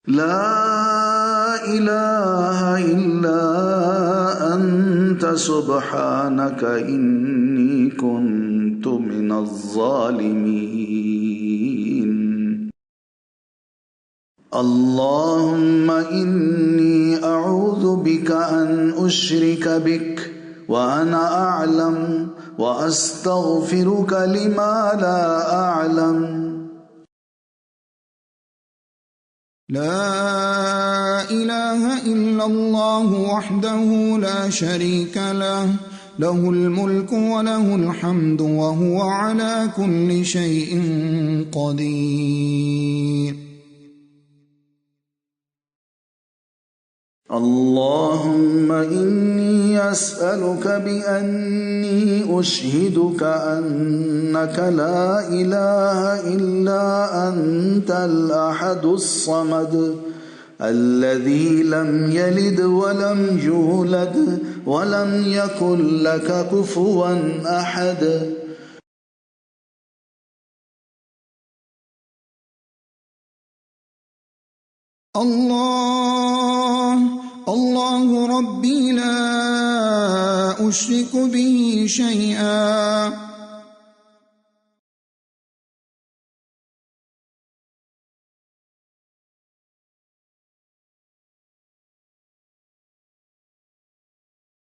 لا إله إلا أنت سبحانك إني كنت من الظالمين. اللهم إني أعوذ بك أن أشرك بك وأنا أعلم وأستغفرك لما لا أعلم. لا إله إلا الله وحده لا شريك له، له الملك وله الحمد وهو على كل شيء قدير. اللهم إني أسألك بأني أشهدك أنك لا إله إلا أنت الأحد الصمد الذي لم يلد ولم يولد ولم يكن لك كفوا أحد. الله ربي لا أشرك به شيئا